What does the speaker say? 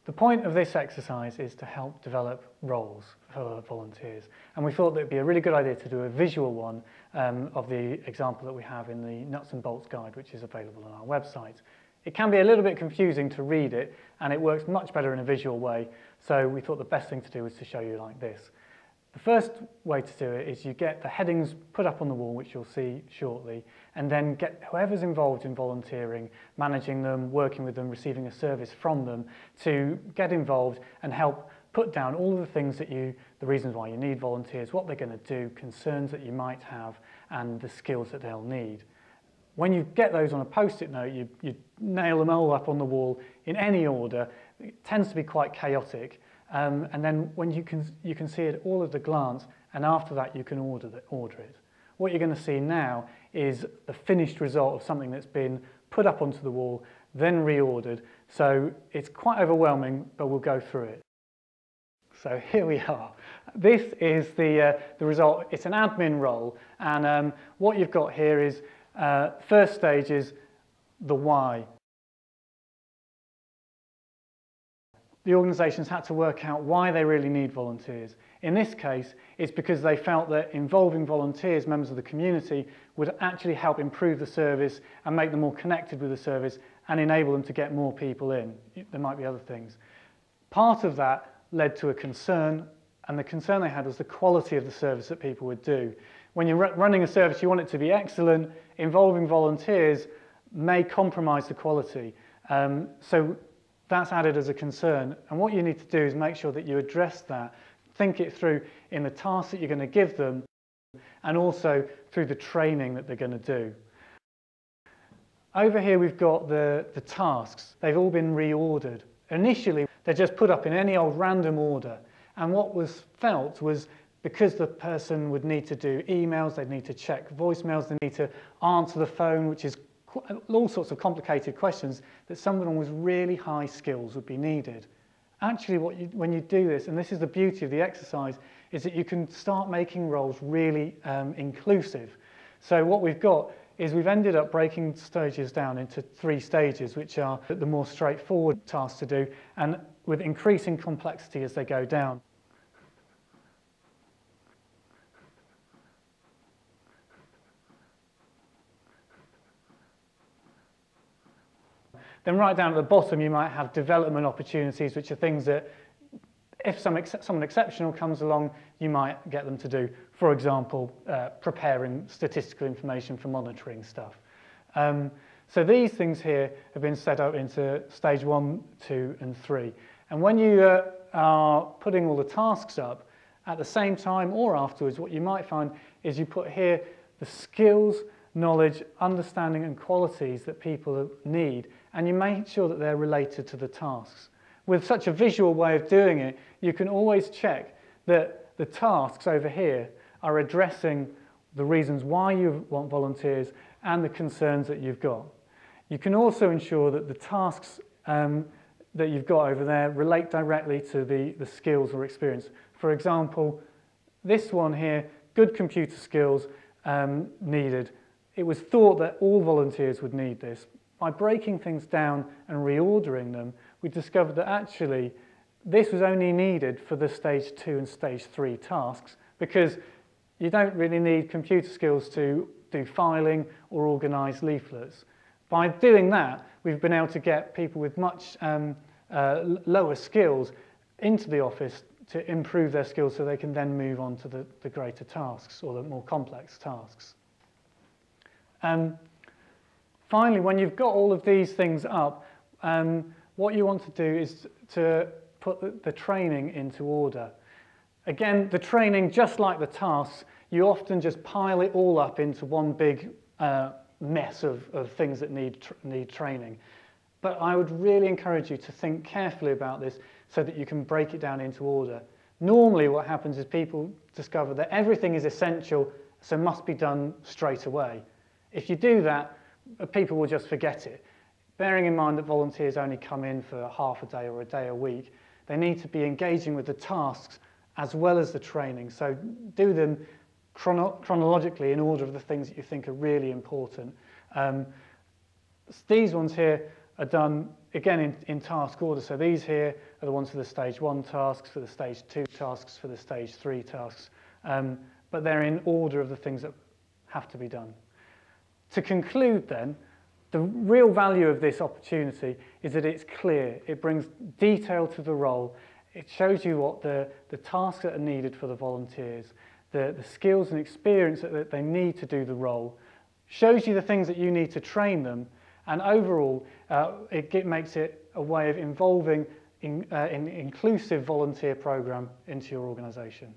The point of this exercise is to help develop roles for volunteers, and we thought that it would be a really good idea to do a visual one of the example that we have in the nuts and bolts guide, which is available on our website. It can be a little bit confusing to read it, and it works much better in a visual way, so we thought the best thing to do was to show you like this. The first way to do it is you get the headings put up on the wall, which you'll see shortly, and then get whoever's involved in volunteering, managing them, working with them, receiving a service from them, to get involved and help put down all of the things that the reasons why you need volunteers, what they're going to do, concerns that you might have, and the skills that they'll need. When you get those on a post-it note, you nail them all up on the wall in any order. It tends to be quite chaotic. And then when you can see it all at a glance, and after that you can order it. What you're going to see now is the finished result of something that's been put up onto the wall, then reordered. So it's quite overwhelming, but we'll go through it. So here we are. This is the result. It's an admin role, and what you've got here is first stage is the why. The organisations had to work out why they really need volunteers. In this case, it's because they felt that involving volunteers, members of the community, would actually help improve the service and make them more connected with the service and enable them to get more people in. There might be other things. Part of that led to a concern, and the concern they had was the quality of the service that people would do. When you're running a service, you want it to be excellent. Involving volunteers may compromise the quality. So that's added as a concern, and what you need to do is make sure that you address that, think it through in the tasks that you're going to give them, and also through the training that they're going to do. Over here we've got the tasks. They've all been reordered. Initially they're just put up in any old random order, and what was felt was because the person would need to do emails, they'd need to check voicemails, they need to answer the phone, which is all sorts of complicated questions, that someone with really high skills would be needed. Actually, when you do this, and this is the beauty of the exercise, is that you can start making roles really inclusive. So what we've got is we've ended up breaking stages down into 3 stages, which are the more straightforward tasks to do, and with increasing complexity as they go down. Then right down at the bottom you might have development opportunities, which are things that if someone exceptional comes along, you might get them to do. For example, preparing statistical information for monitoring stuff. So these things here have been set up into stage 1, 2 and 3. And when you are putting all the tasks up, at the same time or afterwards, what you might find is you put here the skills, knowledge, understanding and qualities that people need, and you make sure that they're related to the tasks. With such a visual way of doing it, you can always check that the tasks over here are addressing the reasons why you want volunteers and the concerns that you've got. You can also ensure that the tasks that you've got over there relate directly to the skills or experience. For example, this one here, good computer skills needed. It was thought that all volunteers would need this. By breaking things down and reordering them, we discovered that actually this was only needed for the stage 2 and stage 3 tasks, because you don't really need computer skills to do filing or organise leaflets. By doing that, we've been able to get people with much lower skills into the office to improve their skills so they can then move on to the greater tasks or the more complex tasks. Finally, when you've got all of these things up, what you want to do is to put the training into order. Again, the training, just like the tasks, you often just pile it all up into one big mess of things that need training. But I would really encourage you to think carefully about this so that you can break it down into order. Normally what happens is people discover that everything is essential, so must be done straight away. If you do that, people will just forget it. Bearing in mind that volunteers only come in for half a day or a day a week, they need to be engaging with the tasks as well as the training. So do them chronologically in order of the things that you think are really important. These ones here are done again, in task order. So these here are the ones for the stage 1 tasks, for the stage 2 tasks, for the stage 3 tasks. But they're in order of the things that have to be done. To conclude then, the real value of this opportunity is that it's clear. It brings detail to the role. It shows you what the tasks that are needed for the volunteers, the skills and experience that they need to do the role, shows you the things that you need to train them, and overall it makes it a way of involving an inclusive volunteer programme into your organisation.